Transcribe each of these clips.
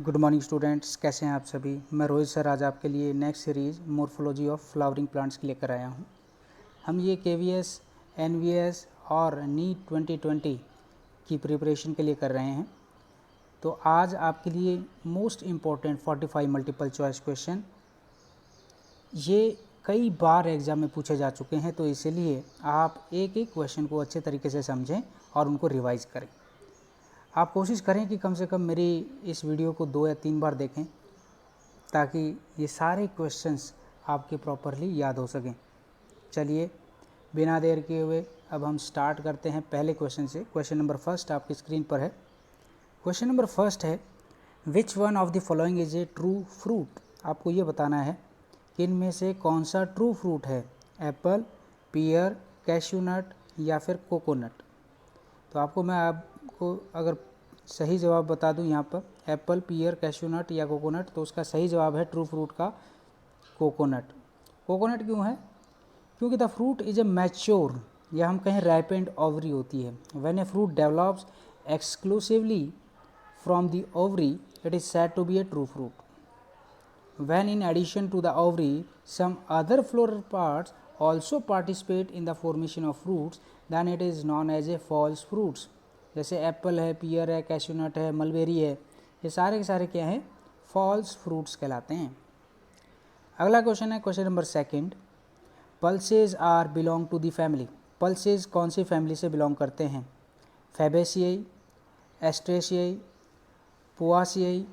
Good morning students, कैसे हैं आप सभी। मैं रोहित सर आज आपके लिए next series morphology of flowering plants के लेकर आया हूं। हम ये KVS, NVS और नीट 2020 की प्रिपरेशन के लिए कर रहे हैं। तो आज आपके लिए most important 45 multiple choice question ये कई बार एग्ज़ाम में पूछे जा चुके हैं, तो इसलिए आप एक एक क्वेश्चन को अच्छे तरीके से समझें और उनको रिवाइज़ करें। आप कोशिश करें कि कम से कम मेरी इस वीडियो को 2 या 3 बार देखें ताकि ये सारे क्वेश्चंस आपके प्रॉपरली याद हो सकें। चलिए बिना देर किए हुए अब हम स्टार्ट करते हैं पहले क्वेश्चन से। क्वेश्चन नंबर फर्स्ट आपकी स्क्रीन पर है। क्वेश्चन नंबर फर्स्ट है, which one of the following is a true fruit. आपको ये बताना है कि इनमें से कौन सा ट्रू फ्रूट है, एप्पल, पियर, कैश्यू नट या फिर कोकोनट। तो आपको अगर सही जवाब बता दूं यहाँ पर एप्पल, पियर, कैश्यू नट या कोकोनट, तो उसका सही जवाब है ट्रू फ्रूट का कोकोनट। कोकोनट क्यों है? क्योंकि the fruit is a mature या हम कहें रैपेंड ओवरी होती है। When a fruit develops exclusively from the ovary it is said to be a true fruit. When in addition to the ovary some other floral parts also participate in the formation of fruits, then it is known as a false fruits। जैसे Apple है, पियर है, कैश्यूनट है, mulberry है, ये सारे के सारे क्या हैं, फॉल्स फ्रूट्स कहलाते हैं। अगला क्वेश्चन है question number second, pulses are belong to the family. Pulses कौन सी फैमिली से बिलोंग करते हैं? फैबेसियाई, एस्ट्रेशियाई, पोआसियाई,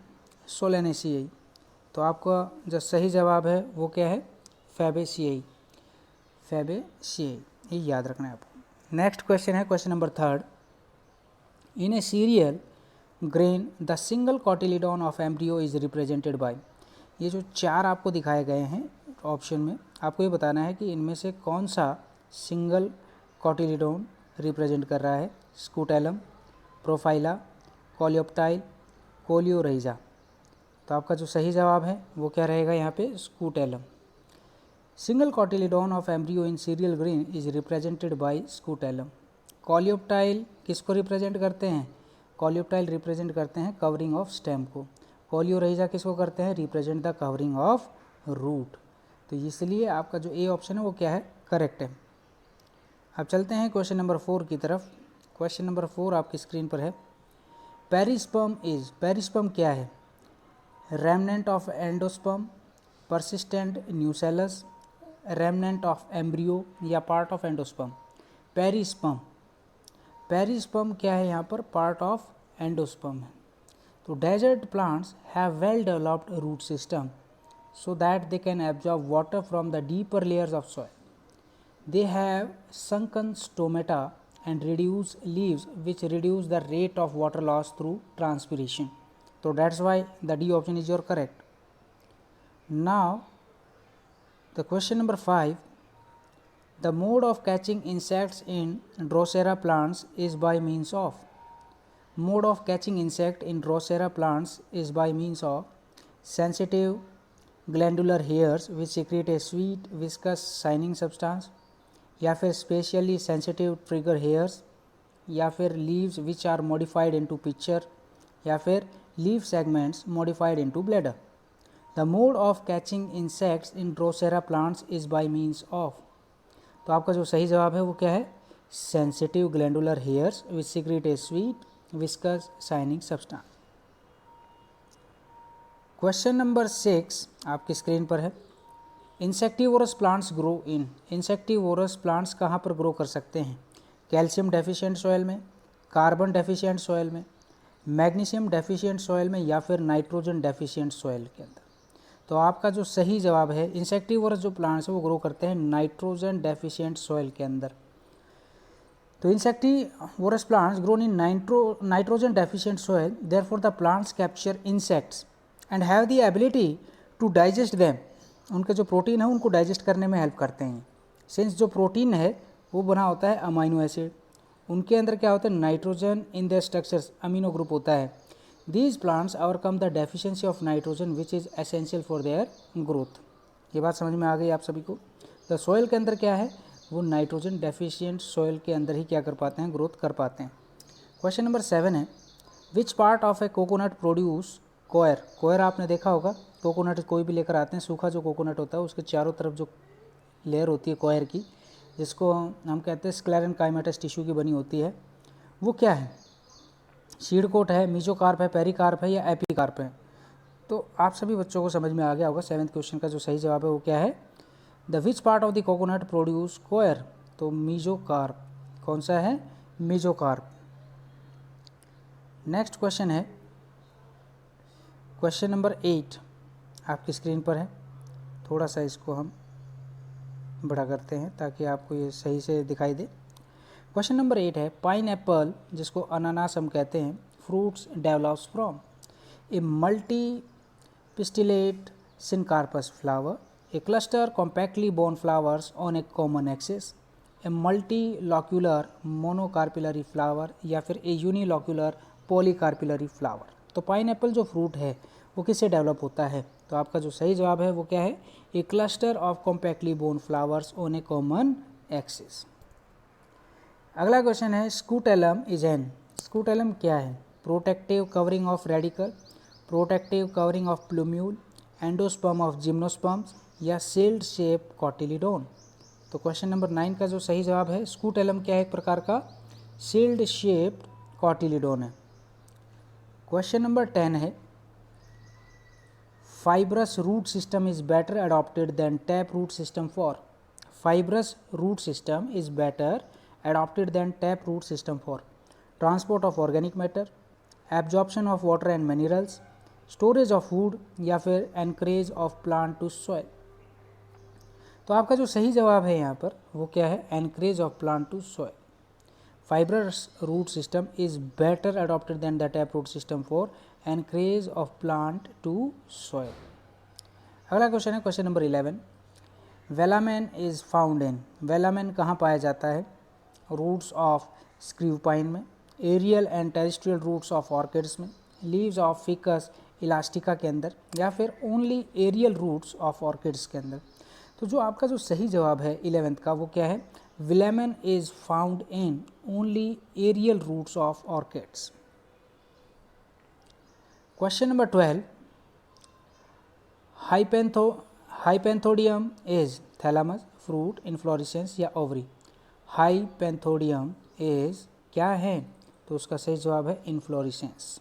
सोलेनेसियाई। तो आपका जो सही जवाब है वो क्या है? फैबेसियाई। फैबेसियाई, ये याद रखना है आपको। नेक्स्ट क्वेश्चन है question number third, in A serial grain the single cotyledon of embryo is represented by. ये जो चार आपको दिखाए गए हैं ऑप्शन में, आपको ये बताना है कि इनमें से कौन सा सिंगल कॉटिलिडॉन रिप्रेजेंट कर रहा है। स्कूटेलम, प्रोफाइला, कोलियोप्टाइल, कोलियोरहिजा। तो आपका जो सही जवाब है वो क्या रहेगा यहाँ पे? Scutellum. Single cotyledon of embryo in serial grain is represented by scutellum. Coleoptile किसको रिप्रेजेंट करते हैं? कोलियोप्टाइल रिप्रेजेंट करते हैं कवरिंग ऑफ स्टेम को। कोलियोरहिजा किसको करते हैं? Represent the covering of root. तो इसलिए आपका जो ए ऑप्शन है वो क्या है? करेक्ट है। अब चलते हैं क्वेश्चन नंबर 4 की तरफ। क्वेश्चन नंबर 4 आपकी स्क्रीन पर है। पेरिस्पर्म इज, पेरिस्पर्म क्या है? Remnant of endosperm, persistent nucellus, remnant of embryo या part of endosperm. Perisperm, perisperm क्या है यहाँ पर? पार्ट ऑफ एंडोस्पर्म है। तो desert plants have well developed root system so that they can absorb water from the deeper layers of soil. They have sunken stomata and reduced leaves which reduce the rate of water loss through transpiration. So that's why the D option is your correct. Now the question number 5, the mode of catching insects in Drosera plants is by means of. Mode of catching insect in Drosera plants is by means of sensitive glandular hairs which secrete a sweet viscous shining substance, या फिर specially sensitive trigger hairs, या फिर leaves which are modified into pitcher, या फिर leaf segments modified into bladder. The mode of catching insects in Drosera plants is by means of. तो आपका जो सही जवाब है वो क्या है? Sensitive glandular hairs which secrete a sweet viscous shining substance. Question number 6 आपकी स्क्रीन पर है। Insectivorous plants grow in. Insectivorous plants कहाँ पर ग्रो कर सकते हैं? कैल्शियम डेफिशिएंट सॉइल में, कार्बन डेफिशिएंट सॉइल में, मैग्नीशियम डेफिशिएंट सॉइल में या फिर नाइट्रोजन डेफिशिएंट सॉइल के अंदर। तो आपका जो सही जवाब है, इंसेक्टिवोरस जो प्लांट्स है वो ग्रो करते हैं नाइट्रोजन डेफिशिएंट सॉइल के अंदर। तो insectivorous plants grown in nitrogen deficient soil, therefore the plants capture insects and have the ability to digest them. उनके जो प्रोटीन है उनको डाइजेस्ट करने में हेल्प करते हैं। सिंस जो प्रोटीन है वो बना होता है अमाइनो एसिड, उनके अंदर क्या होता है? Nitrogen in the structures amino group होता है। These plants overcome the deficiency of nitrogen which is essential for their growth. ये बात समझ में आ गई आप सभी को? तो सॉइल के अंदर क्या है? वो नाइट्रोजन डेफिशिएंट सॉइल के अंदर ही क्या कर पाते हैं? ग्रोथ कर पाते हैं। क्वेश्चन नंबर 7 है, which part of a coconut produce coir, coir आपने देखा होगा, कोकोनट कोई भी लेकर आते हैं, सूखा जो कोकोनट होता है उसके चारों तरफ जो लेयर होती है कोयर की, जिसको हम कहते हैं स्क्लेरन काइमेटस टिश्यू की बनी होती है, वो क्या है? सीड कोट है, मीजोकार्प है, पेरिकार्प है या एपिकार्प है? तो आप सभी बच्चों को समझ में आ गया होगा 7th क्वेश्चन का जो सही जवाब है वो क्या है? The which part of the coconut produce coir? तो मीजोकार्प। कौन सा है? मीजोकार्प। नेक्स्ट क्वेश्चन है क्वेश्चन नंबर 8 आपकी स्क्रीन पर है। थोड़ा सा इसको हम बड़ा करते हैं ताकि आपको ये सही से दिखाई दे। क्वेश्चन नंबर 8 है, पाइन एप्पल जिसको अनानास हम कहते हैं, fruits develops from a multi pistillate syncarpous flower, a cluster compactly borne flowers on a common axis, a multilocular monocarpillary flower या फिर a unilocular polycarpillary flower। तो पाइनएप्पल जो फ्रूट है वो किससे डेवलप होता है? तो आपका जो सही जवाब है वो क्या है? A cluster of compactly borne flowers on a common axis. अगला क्वेश्चन है, स्कूटेलम इज एन, स्कूटेलम क्या है? Protective covering of radicle, protective covering of plumule, endosperm of gymnosperms या सील्ड शेप कॉटिलीडोन। तो क्वेश्चन नंबर 9 का जो सही जवाब है, स्कूटेलम क्या है? एक प्रकार का सील्ड शेप्ड कॉटिलीडोन है। क्वेश्चन नंबर 10 है, fibrous root system is better adopted than tap root system for, fibrous root system is better adopted than tap root system for transport of organic matter, absorption of water and minerals, storage of food या फिर anchorage of plant to soil। तो आपका जो सही जवाब है यहाँ पर वो क्या है? anchorage of plant to soil। fibrous root system is better adopted than the tap root system for anchorage of plant to soil। अगला क्वेश्चन है question number 11, velamen is found in, velamen कहाँ पाया जाता है? रूट्स ऑफ स्क्रीव पाइन में, aerial and terrestrial roots of orchids में, leaves of Ficus elastica के अंदर या फिर only aerial roots of orchids के अंदर। तो जो आपका जो सही जवाब है 11th का वो क्या है? Velamen is found in only aerial roots of orchids. Question number 12, hypanthodium is thalamus, fruit, inflorescence या ओवरी? हाइपेंथोडियम इज क्या है? तो उसका सही जवाब है inflorescence.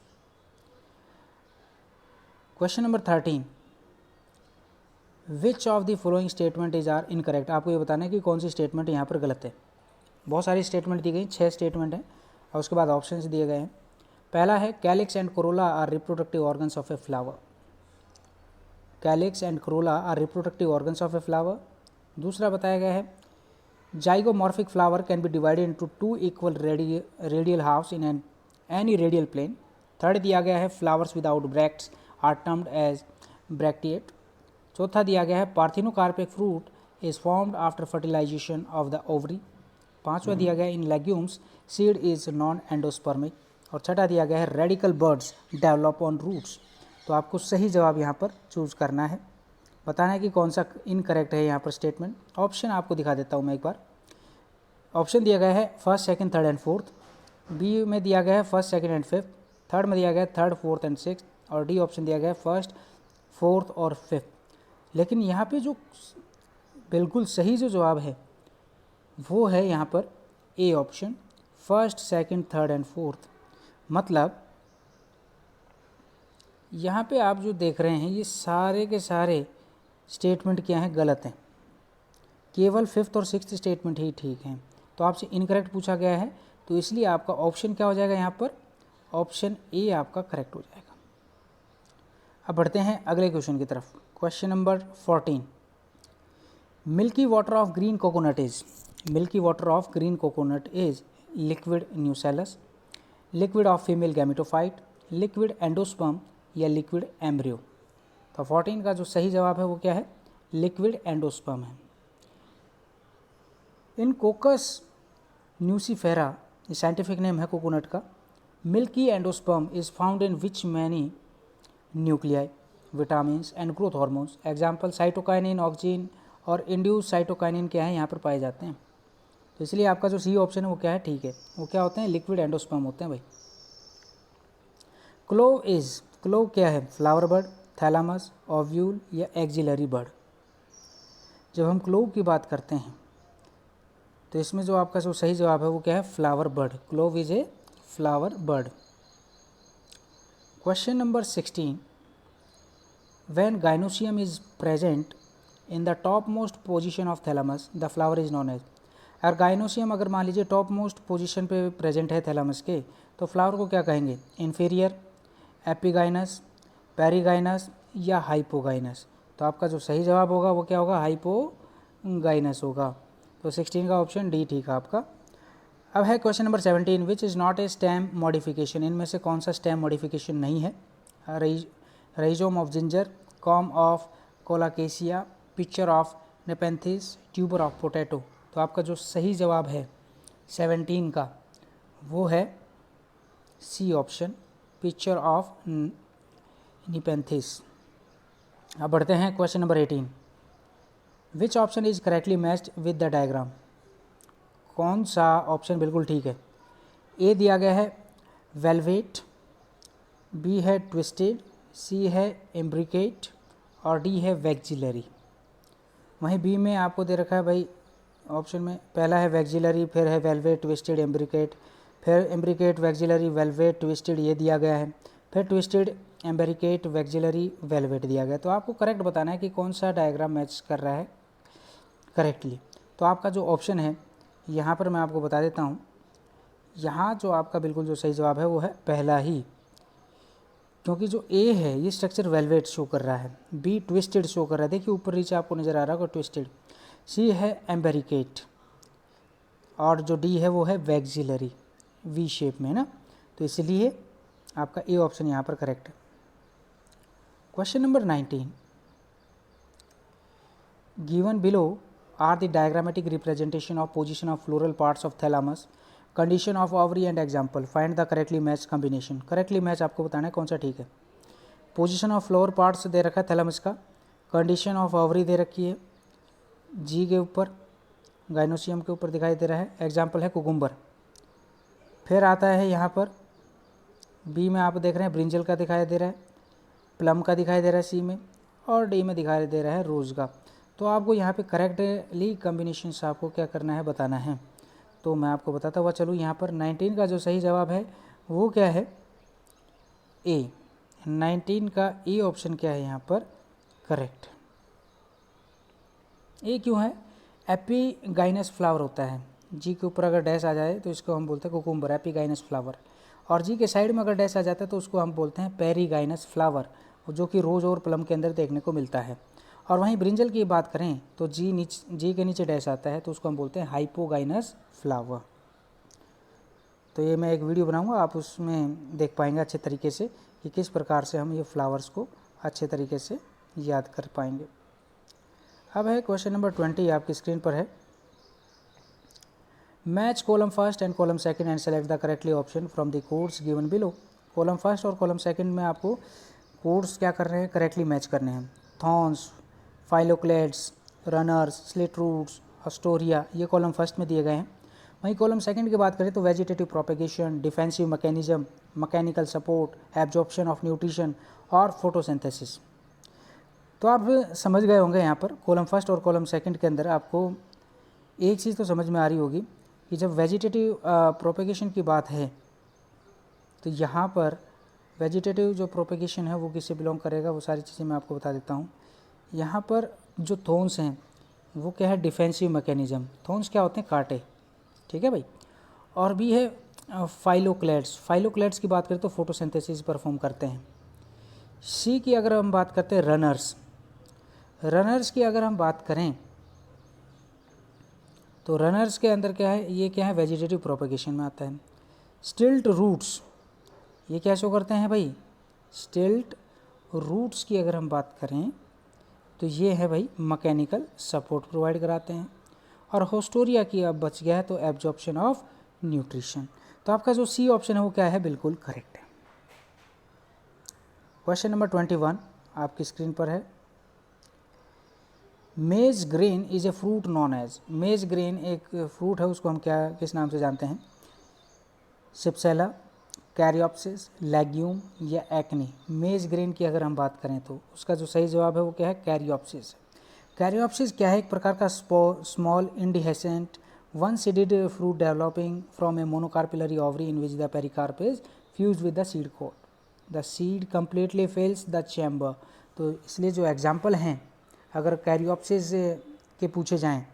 Question number 13, which of the following statement is are incorrect? आपको ये बताना है कि कौन सी स्टेटमेंट यहाँ पर गलत है। बहुत सारी स्टेटमेंट दी गई, 6 स्टेटमेंट हैं और उसके बाद ऑप्शंस दिए गए हैं। पहला है, calyx and corolla are reproductive organs of a flower, calyx and corolla are reproductive organs of a flower. दूसरा बताया गया है, Zygomorphic flower can be divided into 2 equal radial halves in any radial plane। Third दिया गया है, flowers without bracts are termed as bracteate। चौथा दिया गया है, parthenocarpic fruit is formed after fertilization of the ovary। पांचवा दिया गया है, in legumes seed is non-endospermic। और छठा दिया गया है, radical buds develop on roots। तो आपको सही जवाब यहाँ पर चूज करना है, बताना है कि कौन सा इनकरेक्ट है यहाँ पर स्टेटमेंट। ऑप्शन आपको दिखा देता हूँ मैं एक बार। ऑप्शन दिया गया है first, second, third and fourth. B में दिया गया है first, second and fifth. Third में दिया गया है थर्ड, फोर्थ एंड सिक्स। और डी ऑप्शन दिया गया है फर्स्ट, फोर्थ और फिफ्थ। लेकिन यहाँ पे जो बिल्कुल सही जो जवाब है वो है यहाँ पर A option, first, second, third and fourth. मतलब यहाँ पे आप जो देख रहे हैं ये सारे के सारे स्टेटमेंट क्या हैं? गलत हैं। केवल 5th और 6th स्टेटमेंट ही ठीक हैं। तो आपसे इनकरेक्ट पूछा गया है, तो इसलिए आपका ऑप्शन क्या हो जाएगा यहाँ पर? ऑप्शन ए आपका करेक्ट हो जाएगा। अब बढ़ते हैं अगले क्वेश्चन की तरफ। Question number 14, milky water of green coconut is, milky water of green coconut is liquid nucellus, liquid of female gametophyte, liquid endosperm या लिक्विड एम्ब्रियो। तो 14 का जो सही जवाब है वो क्या है? लिक्विड एंडोस्पर्म है। इन कोकस न्यूसीफेरा, ये साइंटिफिक नेम है कोकोनट का, milky endosperm is found in which many nuclei, vitamins and growth hormones. Example cytokinin, oxygen और इंड्यूस साइटोकाइनिन क्या है यहाँ पर पाए जाते हैं। तो इसलिए आपका जो सी ऑप्शन है वो क्या है? ठीक है, वो क्या होते हैं? लिक्विड एंडोस्पर्म होते हैं भाई। क्लोव इज क्लोव क्या है? फ्लावर बड, थैलामस, ओव्यूल या एक्जिलरी बड? जब हम क्लोव की बात करते हैं तो इसमें जो आपका जो सही जवाब है वो क्या है? Flower bud. Clove is a flower bud. Question number 16, when gynoecium is present in the top most position of thalamus the flower is known as. अगर गाइनोसियम अगर मान लीजिए टॉप मोस्ट पोजिशन पे प्रेजेंट है थैलामस के, तो flower को क्या कहेंगे? इन्फीरियर, एपिगाइनस, पेरिगाइनस या हाइपोगाइनस? तो आपका जो सही जवाब होगा वो क्या होगा? हाइपोगाइनस होगा। तो 16 का ऑप्शन डी ठीक है आपका। अब है question number 17, which is not a stem modification. इनमें से कौन सा स्टेम मॉडिफिकेशन नहीं है? Rhizome of ginger, corm of Colocasia, pitcher of Nepenthes, tuber of potato? तो आपका जो सही जवाब है 17 का वो है C option, picture of Nepenthes. अब बढ़ते हैं question number 18, which option is correctly matched with the diagram. कौन सा ऑप्शन बिल्कुल ठीक है? ए दिया गया है वेलवेट, बी है ट्विस्टेड, सी है एम्ब्रिकेट और डी है वैक्जिलरी। वहीं बी में आपको दे रखा है भाई ऑप्शन में, पहला है वैक्जिलरी, फिर है वेलवेट, ट्विस्टेड, एम्ब्रिकेट, फिर एम्ब्रिकेट, वैक्जिलरी, वेलवेट, ट्विस्टेड ये दिया गया है, फिर ट्विस्टेड, एम्ब्रिकेट, वैक्जिलरी, वेलवेट दिया गया। तो आपको करेक्ट बताना है कि कौन सा डायग्राम मैच कर रहा है करेक्टली। तो आपका जो ऑप्शन है यहाँ पर मैं आपको बता देता हूँ, यहाँ जो आपका बिल्कुल जो सही जवाब है वो है पहला ही, क्योंकि जो ए है ये स्ट्रक्चर वेलवेट शो कर रहा है, बी ट्विस्टेड शो कर रहा है, देखिए ऊपर नीचे आपको नज़र आ रहा होगा ट्विस्टेड, सी है एम्बेरिकेट और जो डी है वो है वैक्जिलरी, वी शेप में ना। तो इसलिए आपका ए ऑप्शन यहाँ पर करेक्ट है। Question number 19, given below are the diagrammatic representation of position of floral parts of thalamus, condition of ovary and example, find the correctly match combination. Correctly match आपको बताना है कौन सा ठीक है। पोजीशन ऑफ फ्लोर पार्ट्स दे रखा है थैलामस का, कंडीशन ऑफ ओवरी दे रखी है जी के ऊपर, गाइनोसियम के ऊपर दिखाई दे रहा है, एग्जाम्पल है कुकुम्बर। फिर आता है यहाँ पर बी में आप देख रहे हैं ब्रिंजल का दिखाई दे रहा है, प्लम का दिखाई दे रहा है सी में, और डी में दिखाई दे रहा है रोज़ का। तो आपको यहाँ पे करेक्टली कॉम्बिनेशन आपको क्या करना है बताना है। तो मैं आपको बताता हुआ चलूँ, यहाँ पर 19 का जो सही जवाब है वो क्या है? ए। 19 का ए ऑप्शन क्या है यहाँ पर करेक्ट। ए क्यों है? एपीगाइनस फ्लावर होता है, जी के ऊपर अगर डैश आ जाए तो इसको हम बोलते हैं कुकुम्बर, एपीगाइनस फ्लावर, और जी के साइड में अगर डैश आ जाता है तो उसको हम बोलते हैं पेरीगाइनस फ्लावर, जो कि रोज़ और प्लम के अंदर देखने को मिलता है। और वहीं ब्रिंजल की बात करें तो जी के नीचे डैश आता है तो उसको हम बोलते हैं हाइपोगाइनस फ्लावर। तो ये मैं एक वीडियो बनाऊंगा, आप उसमें देख पाएंगे अच्छे तरीके से कि किस प्रकार से हम ये फ्लावर्स को अच्छे तरीके से याद कर पाएंगे। अब है क्वेश्चन नंबर 20 आपकी स्क्रीन पर है, match column first and column second and select the correctly option from the codes given below. Column first और कॉलम सेकंड में आपको कोड्स क्या कर रहे हैं? करेक्टली मैच करने हैं। थॉर्न्स, फाइलोक्लेड्स, रनर्स, स्लिट रूट्स, अस्टोरिया, ये कॉलम फर्स्ट में दिए गए हैं। वहीं कॉलम सेकंड की बात करें तो vegetative propagation, defensive mechanism, mechanical support, absorption of nutrition और फोटोसिंथेसिस। तो आप समझ गए होंगे यहाँ पर कॉलम फर्स्ट और कॉलम सेकंड के अंदर आपको एक चीज़ तो समझ में आ रही होगी कि जब वेजिटेटिव प्रोपेगेशन की बात है तो यहाँ पर वेजिटेटिव जो प्रोपेगेशन है वो किससे बिलोंग करेगा, वो सारी चीज़ें मैं आपको बता देता हूँ। यहाँ पर जो थॉर्न्स हैं वो क्या है? Defensive mechanism. थॉर्न्स क्या होते हैं? कांटे, ठीक है भाई। और भी है फाइलोक्लेड्स। फाइलोक्लेड्स की बात करें तो फोटोसिंथेसिस परफॉर्म करते हैं। सी की अगर हम बात करते हैं रनर्स, रनर्स की अगर हम बात करें तो रनर्स के अंदर क्या है? ये क्या है? वेजिटेटिव प्रोपेगेशन में आता है। स्टिल्ट रूट्स, ये क्या शो करते हैं भाई? स्टिल्ट रूट्स की अगर हम बात करें तो ये है भाई मैकेनिकल सपोर्ट प्रोवाइड कराते हैं। और होस्टोरिया की अब बच गया है तो एब्जॉर्प्शन ऑफ न्यूट्रिशन। तो आपका जो सी ऑप्शन है वो क्या है? बिल्कुल करेक्ट है। क्वेश्चन नंबर 21 आपकी स्क्रीन पर है, maize grain is a fruit known as. Maize grain एक फ्रूट है, उसको हम क्या किस नाम से जानते हैं? सिप्सेला, कैरियोप्सिस, लेग्यूम या एक्नी। मेज ग्रेन की अगर हम बात करें तो उसका जो सही जवाब है वो क्या है, कैरियोप्सिस। कैरियोप्सिस क्या है, एक प्रकार का small indehiscent one seeded fruit developing from a monocarpellary ovary in which the pericarp is fused with the seed coat, the seed completely fills the chamber. तो इसलिए जो एग्जाम्पल हैं अगर कैरियोप्सिस के पूछे जाएं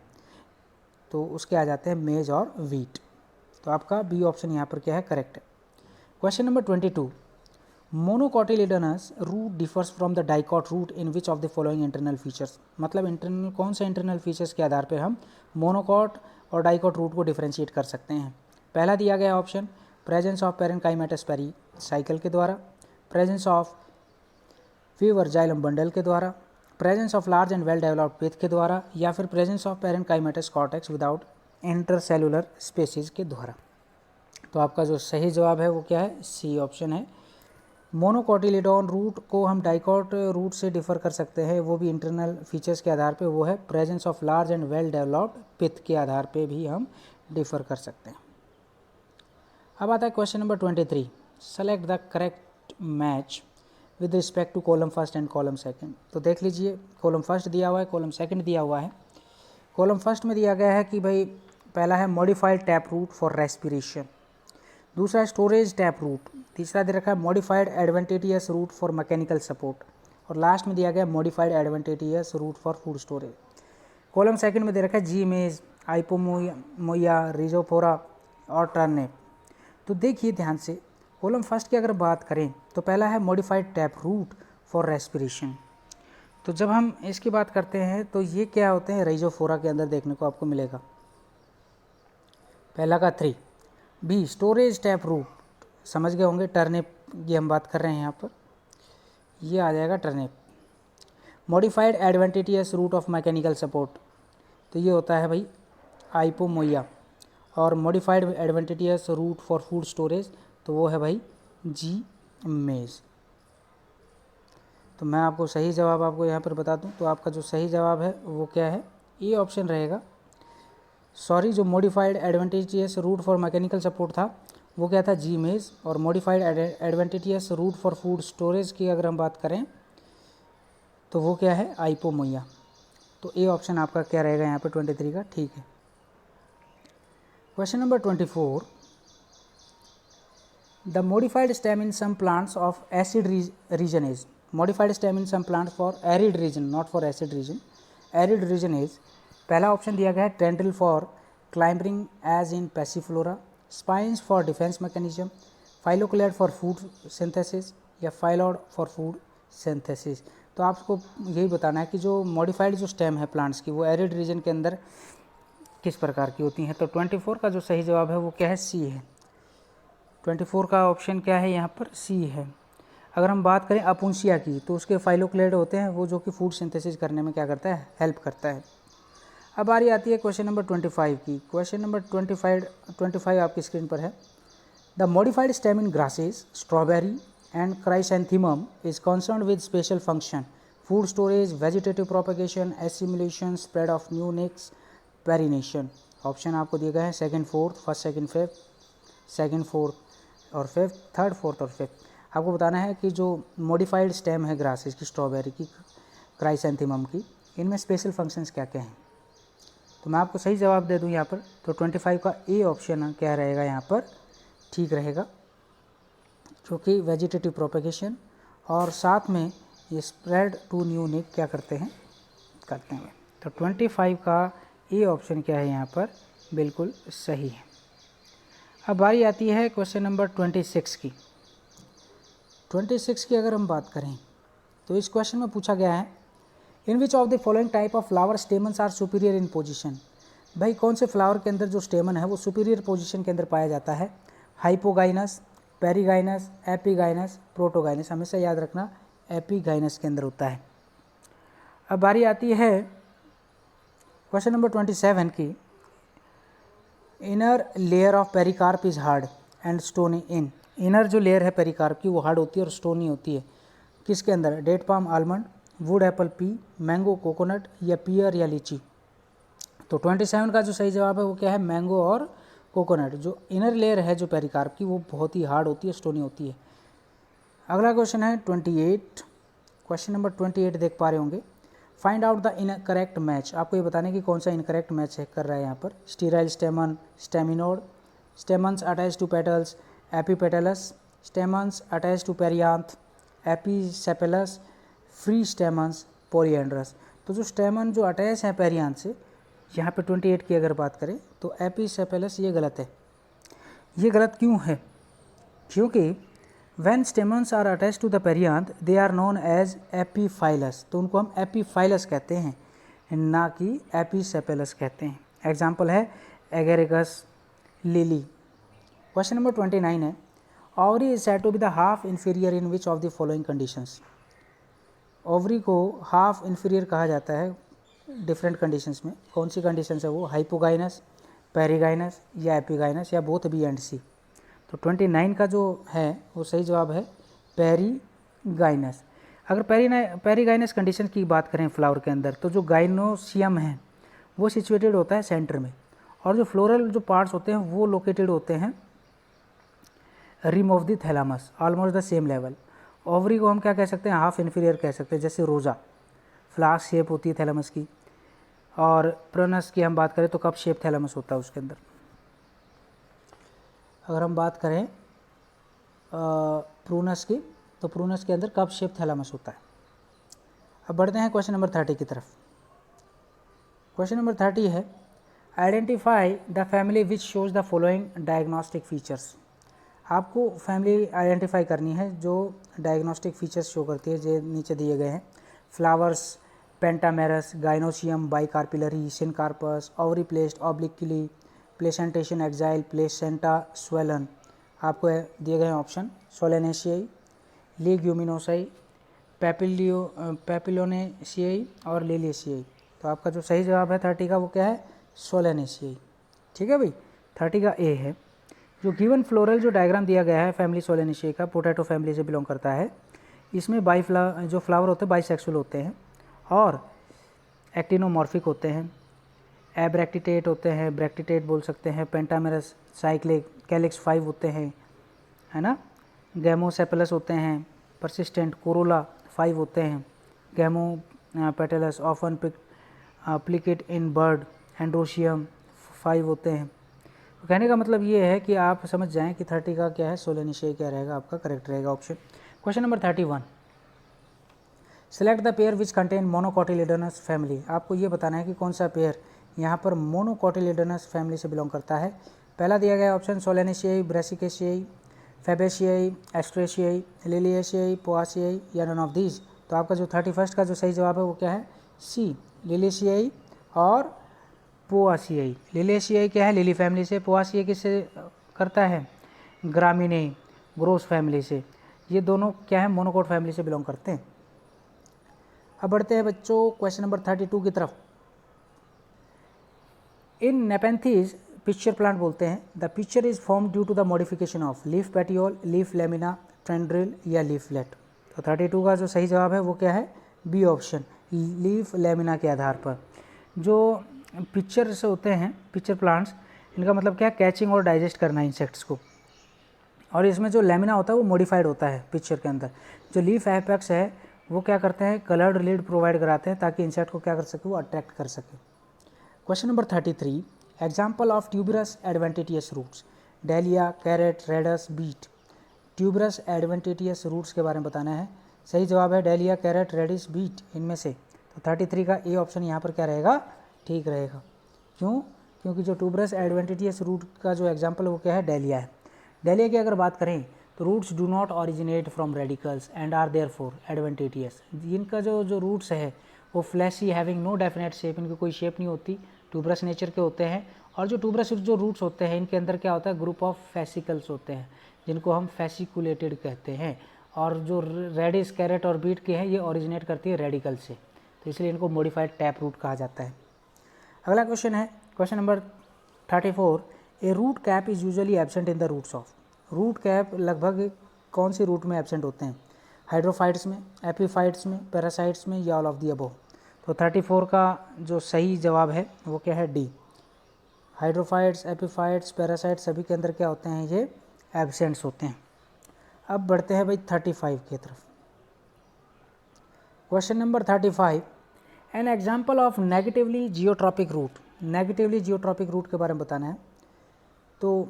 तो उसके आ जाते हैं मेज और वीट। तो आपका बी ऑप्शन यहाँ पर क्या है, करेक्ट है। Question number 22, monocotyledonous root differs from the dicot root in which of the following internal features. मतलब इंटरनल कौन से इंटरनल फीचर्स के आधार पर हम मोनोकॉट और डाइकॉट रूट को डिफरेंशिएट कर सकते हैं। पहला दिया गया option presence of parenchymatous pericycle के द्वारा, presence of fewer xylem bundle के द्वारा, presence of large and well developed pith के द्वारा, या फिर presence of parenchymatous cortex without intercellular spaces के द्वारा। तो आपका जो सही जवाब है वो क्या है, सी ऑप्शन है। मोनोकोटिलिडॉन रूट को हम डाइकॉट रूट से डिफर कर सकते हैं, वो भी इंटरनल फीचर्स के आधार पे, वो है presence of large and well developed pith के आधार पे भी हम डिफर कर सकते हैं। अब आता है question number 23, select the correct match with respect to column first and column second. तो देख लीजिए, कॉलम फर्स्ट दिया हुआ है, कॉलम सेकंड दिया हुआ है। कॉलम फर्स्ट में दिया गया है कि भाई पहला है modified tap root for respiration, दूसरा है स्टोरेज टैप रूट, तीसरा दे रखा है modified adventitious root for mechanical support, और लास्ट में दिया गया modified adventitious root for food storage. Column second में दे रखा है जी मेज, आइपोमोया, रिजोफोरा और टर्निप। तो देखिए ध्यान से, कॉलम फर्स्ट की अगर बात करें तो पहला है modified tap root for respiration. तो जब हम इसकी बात करते हैं तो ये क्या होते हैं, रिजोफोरा के अंदर देखने को आपको मिलेगा। पहला का 3। बी स्टोरेज टैप रूट, समझ गए होंगे, टर्निप की हम बात कर रहे हैं यहाँ पर, ये आ जाएगा turnip. Modified adventitious root of mechanical support, तो ये होता है भाई आइपोमोया, और modified adventitious root for food storage, तो वो है भाई जी मेज। तो मैं आपको सही जवाब आपको यहाँ पर बता दूँ, तो आपका जो सही जवाब है वो क्या है, ए ऑप्शन रहेगा। सॉरी, जो modified adventitious root for mechanical support था वो क्या था, जी मेज, और modified adventitious root for food storage की अगर हम बात करें तो वो क्या है, आइपोमोया। तो ए ऑप्शन आपका क्या रहेगा यहाँ पर 23 का, ठीक है। Question number 24, the modified stem in some plants of acid region is, modified stem in some plants for arid region, not for acid region, arid region is, पहला ऑप्शन दिया गया है tendril for climbing as in passiflora, spines for defence mechanism, phylloclade for food synthesis, या phyllode for food synthesis. तो आपको यही बताना है कि जो मॉडिफाइड जो स्टेम है प्लांट्स की वो एरिड रीजन के अंदर किस प्रकार की होती हैं। तो 24 का जो सही जवाब है वो क्या है, सी है। 24 का ऑप्शन क्या है यहाँ पर, सी है। अगर हम बात करें अपुंसिया की तो उसके फाइलोक्लेड होते हैं वो, जो कि फूड सिंथेसिस करने में क्या करता है, हेल्प करता है। अब बारी आती है क्वेश्चन नंबर 25 की। क्वेश्चन नंबर 25 आपकी स्क्रीन पर है। The modified stem in grasses, strawberry and chrysanthemum is concerned with special function, food storage, vegetative propagation, assimilation, spread of new niches, perennation. Option आपको दिए गए हैं second, fourth, first, second, fifth, second, fourth और fifth, third, fourth और fifth. आपको बताना है कि जो मॉडिफाइड स्टेम है ग्रासेस की, स्ट्रॉबेरी की, क्राइसैंथेमम की, इनमें स्पेशल फंक्शंस क्या क्या हैं। तो मैं आपको सही जवाब दे दूं यहाँ पर, तो 25 का ए ऑप्शन क्या रहेगा यहाँ पर, ठीक रहेगा, क्योंकि वेजिटेटिव प्रोपेगेशन और साथ में ये स्प्रेड टू न्यू निक क्या करते हैं, करते हैं। तो 25 का ए ऑप्शन क्या है यहाँ पर, बिल्कुल सही है। अब बारी आती है क्वेश्चन नंबर 26 की। 26 की अगर हम बात करें तो इस क्वेश्चन में पूछा गया है, in which of the following type of flower stamens are superior in position. भाई कौन से फ्लावर के अंदर जो स्टेमन है वो सुपीरियर पोजीशन के अंदर पाया जाता है, हाइपोगाइनस, पेरीगाइनस, एपीगाइनस, प्रोटोगाइनस। हमेशा याद रखना एपीगाइनस के अंदर होता है। अब बारी आती है क्वेश्चन नंबर 27 की। Inner layer of pericarp is hard and stony in, inner जो लेयर है पेरिकार्प की वो हार्ड होती है और स्टोनी होती है किसके अंदर, date palm, almond, wood apple, pea, mango, coconut, या पियर या लीची। तो 27 का जो सही जवाब है वो क्या है, मैंगो और कोकोनट, जो इनर लेयर है जो पेरिकार्प की वो बहुत ही हार्ड होती है, स्टोनी होती है। अगला क्वेश्चन है 28, क्वेश्चन नंबर 28 देख पा रहे होंगे। Find out the incorrect match, आपको ये बताने की कौन सा इनकरेक्ट मैच है कर रहा है यहाँ पर। Sterile stamen, staminode, stamens attach to petals, epipetalous, stamens attach to perianth, episepalous, free stamens, polyandrous. तो जो स्टेमन जो अटैच है पेरियांथ से, यहाँ पे 28 की अगर बात करें तो एपीसेपेलस, ये गलत है। ये गलत क्यों है? क्योंकि when stamens are attach to the perianth they are known as epiphyllous, तो उनको हम एपीफाइलस कहते हैं, ना कि एपीसेपेलस कहते हैं। एग्जाम्पल है एगेरिकस, लिली। क्वेश्चन नंबर 29 है, ovary is said to be the half inferior in which of the following conditions. Ovary को हाफ इन्फीरियर कहा जाता है डिफरेंट कंडीशंस में। कौन सी कंडीशंस है वो? हाइपोगाइनस, पेरिगाइनस या एपिगाइनस या बोथ बी एंड सी। तो 29 का जो है वो सही जवाब है पेरिगाइनस। अगर पेरिगाइनस कंडीशन की बात करें फ्लावर के अंदर, तो जो गाइनोसियम है वो सिचुएटेड होता है सेंटर में, और जो फ्लोरल जो पार्ट्स होते हैं वो लोकेटेड होते हैं rim of the thalamus, almost the same level. Ovary को हम क्या कह सकते हैं? हाफ इन्फीरियर कह सकते हैं, जैसे रोज़ा फ्लास्क शेप होती है थैलामस की, और प्रोनस की हम बात करें तो कप शेप थैलामस होता है उसके अंदर। अगर हम बात करें प्रूनस की, तो प्रूनस के अंदर कप शेप थैलामस होता है। अब बढ़ते हैं क्वेश्चन नंबर 30 की तरफ। क्वेश्चन नंबर 30 है, identify the family which shows the following diagnostic features. आपको फैमिली आइडेंटिफाई करनी है जो डायग्नोस्टिक फीचर्स शो करती है, जो नीचे दिए गए हैं। Flowers, pentamerous, gynoecium, bicarpellary, syncarpous, ovary placed, obliquely, placentation axile, placenta swollen. आपको दिए गए हैं ऑप्शन सोलेनेशियाई, लीग्यूमिनोसाई, पैपिलोनेशियाई और लिलियसियाई। तो आपका जो सही जवाब है 30 का वो क्या है? सोलेनेशियाई। ठीक है भाई, 30 का ए है। जो गिवन फ्लोरल जो डायग्राम दिया गया है फैमिली सोलेनेशियाई का, पोटैटो फैमिली से बिलोंग करता है। इसमें जो फ्लावर होते हैं बाइसेक्सुअल होते हैं और एक्टिनोमॉर्फिक होते हैं, एब्रेक्टिटेट होते हैं, ब्रेक्टिटेट बोल सकते हैं, पेंटामेरस, साइक्लिक, कैलिक्स 5 होते हैं, है ना, गैमोसेपेलस होते हैं, परसिस्टेंट, कोरोला 5 होते हैं, गैमो पेटेलस ऑफन प्लिकेट इन बर्ड, एंड्रोशियम 5 होते हैं। तो कहने का मतलब ये है कि आप समझ जाएं कि 30 का क्या है, सोलेनेशियाई क्या रहेगा आपका करेक्ट रहेगा option. Question number 31, select the pair which contain monocotyledonous family. आपको ये बताना है कि कौन सा पेयर यहाँ पर मोनोकोटिलिडोनस फैमिली से बिलोंग करता है। पहला दिया गया ऑप्शन सोलेनेशियाई, ब्रेसिकेशियाई, फैबेशियाई, एस्ट्रेशियाई, लिलियशियाई, पोआशियाई या नन ऑफ दीज। तो आपका जो 31 का जो सही जवाब है वो क्या है? सी, लिलियशियाई और पोआशियाई। लिलियशियाई क्या है? लिली फैमिली से। पोआशियाई किससे करता है? ग्रामिने, ग्रोस फैमिली से। ये दोनों क्या है? मोनोकोट फैमिली से बिलोंग करते हैं। अब बढ़ते हैं बच्चों क्वेश्चन नंबर 32 की तरफ। इन नेपेंथीज पिक्चर प्लांट बोलते हैं। The pitcher is form due to the modification of leaf petiole, leaf lamina, tendril या लीफलेट। तो 32 का जो सही जवाब है वो क्या है? बी ऑप्शन, लीफ लेमिना के आधार पर। जो पिक्चर से होते हैं पिक्चर प्लांट्स, इनका मतलब क्या है? कैचिंग और डाइजेस्ट करना इंसेक्ट्स को। और इसमें जो लेमिना होता है वो मॉडिफाइड होता है पिक्चर के अंदर। जो लीफ एपेक्स है वो क्या करते हैं? कलर्ड लीड प्रोवाइड कराते हैं ताकि इंसेक्ट को क्या कर सके? वो अट्रैक्ट कर सके। Question number 33, example of tuberous adventitious roots. Dahlia, carrot, radish, beet. Tuberous adventitious roots के बारे में बताना है। सही जवाब है डेलिया, कैरेट, रेडिस, बीट, इनमें से। तो 33 का ए ऑप्शन यहाँ पर क्या रहेगा? ठीक रहेगा। क्यों? क्योंकि जो ट्यूबरस एडवेंटिटियस रूट का जो एग्जाम्पल है वो क्या है? डेलिया है। डेलिया की अगर बात करें तो roots do not originate from radicles and are therefore adventitious. इनका जो रूट्स है वो fleshy, having no definite shape, इनकी कोई शेप नहीं होती, ट्यूबरस नेचर के होते हैं। और जो ट्यूबरस जो रूट्स होते हैं इनके अंदर क्या होता है? ग्रुप ऑफ फेसिकल्स होते हैं जिनको हम फेसिकुलेटेड कहते हैं। और जो रेडिस, कैरेट और बीट के हैं ये ओरिजिनेट करती है रेडिकल से, तो इसलिए इनको मॉडिफाइड टैप रूट कहा जाता है। अगला क्वेश्चन है question number 34, a root cap is usually absent in the roots of. Root cap लगभग कौन सी रूट में एब्सेंट होते हैं? हाइड्रोफाइट्स में, एपीफाइट्स में, पैरासाइट्स में या ऑल ऑफ दी अबव। तो 34 का जो सही जवाब है वो क्या है? डी, हाइड्रोफाइट्स, एपिफाइट्स, पैरासाइट्स सभी के अंदर क्या होते हैं, ये एब्सेंट्स होते हैं। अब बढ़ते हैं भाई 35 की तरफ। Question number 35, an example of negatively geotropic root. Negatively geotropic root के बारे में बताना है। तो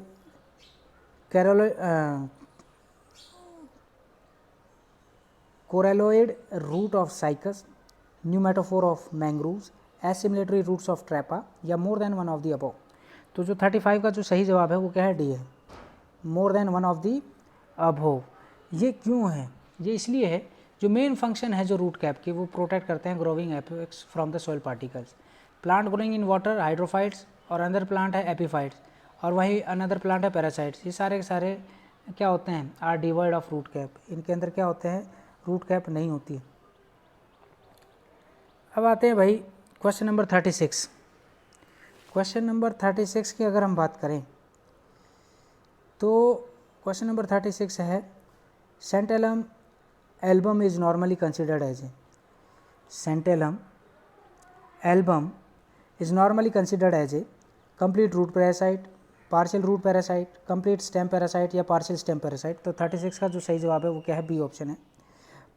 coralloid root of Cycas, pneumatophore of mangroves, assimilatory roots of Trapa या more than one of the above. तो जो 35 का जो सही जवाब है वो क्या है, डी है, मोर than one of the above. ये क्यों है, ये इसलिए है, जो मेन फंक्शन है जो रूट कैप की, वो प्रोटेक्ट करते हैं growing apex from the soil particles. Plant growing in water hydrophytes, और अनदर प्लांट है एपिफाइट्स, और वही अनदर प्लांट है पैरासाइट्स। ये सारे के सारे क्या होते हैं, are devoid of root cap. इनके अंदर क्या होते हैं, रूट कैप नहीं होती। अब आते हैं भाई क्वेश्चन नंबर 36। क्वेश्चन नंबर 36 की अगर हम बात करें तो क्वेश्चन नंबर 36 है, santalum album is normally considered as a, santalum album is normally considered as a complete root parasite, partial root parasite, complete stem parasite या पार्शियल स्टेम पैरासाइट। तो 36 का जो सही जवाब है वो क्या है, बी ऑप्शन है,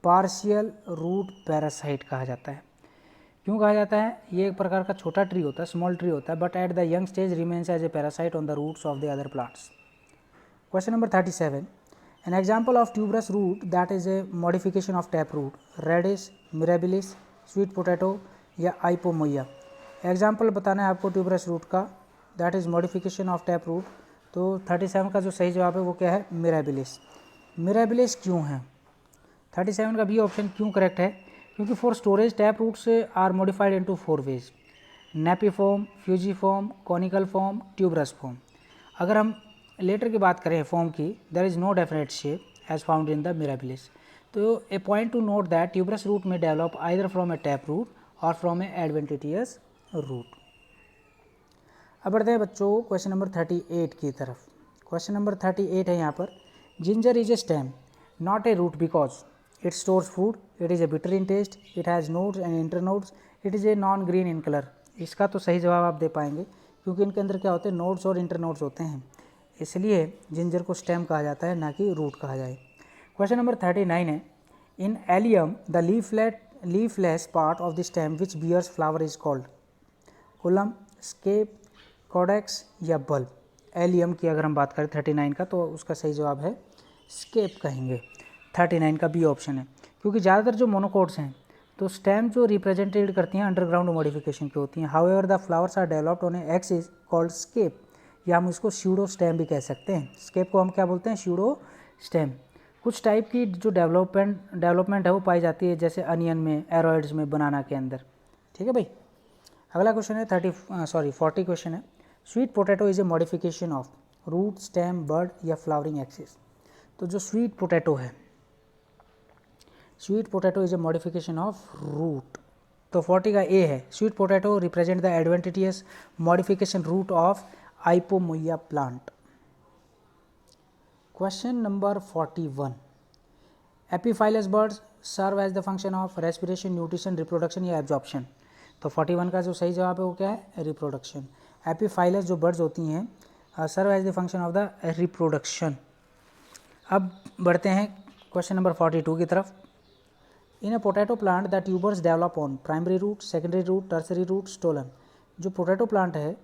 पार्शियल रूट पैरासाइट कहा जाता है। क्यों कहा जाता है, ये एक प्रकार का छोटा ट्री होता है, स्मॉल ट्री होता है, but at the young stage remains as a parasite on the roots of the other plants. Question number 37, an example of tuberous root that is a modification of tap root, radish, Mirabilis, sweet potato या Ipomoea. Example बताना है आपको tuberous root का, that is modification of tap root. तो 37 का जो सही जवाब है वो क्या है, मिरेबिलिस। मिरेबिलिस क्यों है, 37 का बी ऑप्शन क्यों करेक्ट है, क्योंकि for storage tap roots are modified into 4 ways, napiform, fusiform, conical form, tuberous form. अगर हम लेटर की बात करें फॉर्म की, there is no definite shape as found in the Mirabilis. तो a point to note that tuberous root में develop either from a tap root और from a adventitious root. अब बढ़ते हैं बच्चों क्वेश्चन नंबर 38 की तरफ। क्वेश्चन नंबर 38 है यहाँ पर, ginger is a stem not a root because it stores food, it is a bitter in taste, it has nodes and internodes, it is a non green in color। इसका तो सही जवाब आप दे पाएंगे क्योंकि इनके अंदर क्या होते हैं, नोड्स और इंटरनोड्स होते हैं, इसलिए जिंजर को स्टेम कहा जाता है, ना कि रूट कहा जाए। क्वेश्चन नंबर 39 है, in Allium the leafless part of the stem which bears flower is called, culm, scape, caudex या बल्ब। एलियम की अगर हम बात करें 39 का, तो उसका सही जवाब है स्केप कहेंगे, 39 का बी ऑप्शन है। क्योंकि ज़्यादातर जो मोनोकोट्स हैं तो स्टेम जो रिप्रेजेंटेड करती हैं अंडरग्राउंड मॉडिफिकेशन की होती हैं। However the flowers are developed on a axis called scape, या हम इसको स्यूडो स्टेम भी कह सकते हैं। स्केप को हम क्या बोलते हैं, स्यूडो स्टेम। कुछ टाइप की जो डेवलपमेंट है वो पाई जाती है, जैसे अनियन में, एरोइड्स में, बनाना के अंदर। ठीक है भाई। अगला क्वेश्चन है 40 क्वेश्चन है, sweet potato is a modification of root, stem, bud या फ्लावरिंग एक्सिस। तो जो स्वीट पोटैटो है, sweet potato is a modification of root, तो 40 का ए है, sweet potato represent the adventitious modification root of Ipomoea plant. Question number 41, epiphyllous buds serve as the function of respiration, nutrition, reproduction या absorption. तो 41 का जो सही जवाब है वो क्या है, रिप्रोडक्शन। एपीफाइलस जो बर्ड्स होती हैं serve as the function of the reproduction. अब बढ़ते हैं क्वेश्चन नंबर 42 की तरफ। In a potato plant the tubers develop on primary root, secondary root, tertiary root, stolon. जो पोटैटो प्लांट है,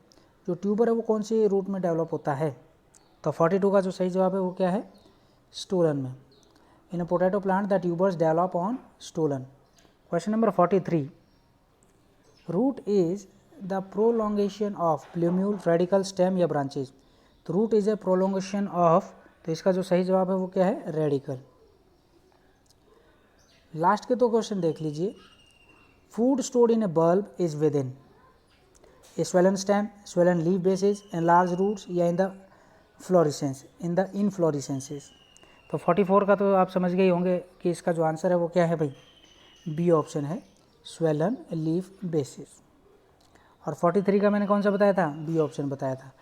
जो ट्यूबर है वो कौन सी रूट में डेवलप होता है, तो 42 का जो सही जवाब है वो क्या है, स्टोलन में। In a potato plant the tubers develop on stolon. Question number 43, root is the prolongation of plumule, radicle, stem या ब्रांचेज। तो root is a prolongation of, तो इसका जो सही जवाब है वो क्या है, रेडिकल। लास्ट के 2 क्वेश्चन देख लीजिए। Food stored in a bulb is within a swollen stem, swollen leaf basis, in large roots या in the florescence, in the inflorescences. तो 44 का तो आप समझ गए होंगे कि इसका जो आंसर है वो क्या है भाई, बी ऑप्शन है, स्वेलन लीफ बेसिस। और 43 का मैंने कौन सा बताया था, बी ऑप्शन बताया था।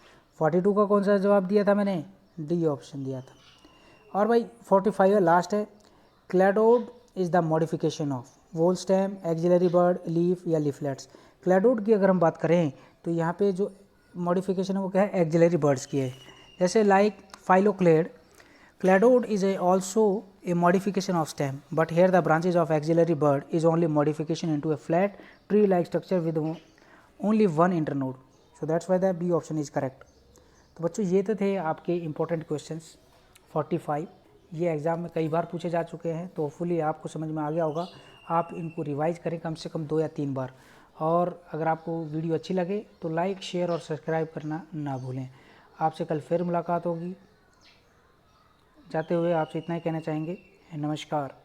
42 का कौन सा जवाब दिया था मैंने, डी ऑप्शन दिया था। और भाई 45 है, लास्ट है, cladode is the modification of whole stem, axillary bud, leaf या लीफलेट्स। क्लैडोड की अगर हम बात करें तो यहाँ पे जो मॉडिफिकेशन है वो क्या है, एक्सिलरी बर्ड्स की है। जैसे like phylloclade, cladode is a also a modification of stem, but here the branches of axillary bud is only modification into a flat tree like structure with only one internode, so that's why the B option is correct। तो बच्चों ये तो थे आपके important questions 45, ये exam में कई बार पूछे जा चुके हैं, तो होपफुली आपको समझ में आ गया होगा। आप इनको रिवाइज करें कम से कम 2 या 3 बार, और अगर आपको वीडियो अच्छी लगे तो लाइक, शेयर और सब्सक्राइब करना ना भूलें। आपसे कल फिर मुलाकात होगी। जाते हुए आपसे इतना ही कहना चाहेंगे, नमस्कार।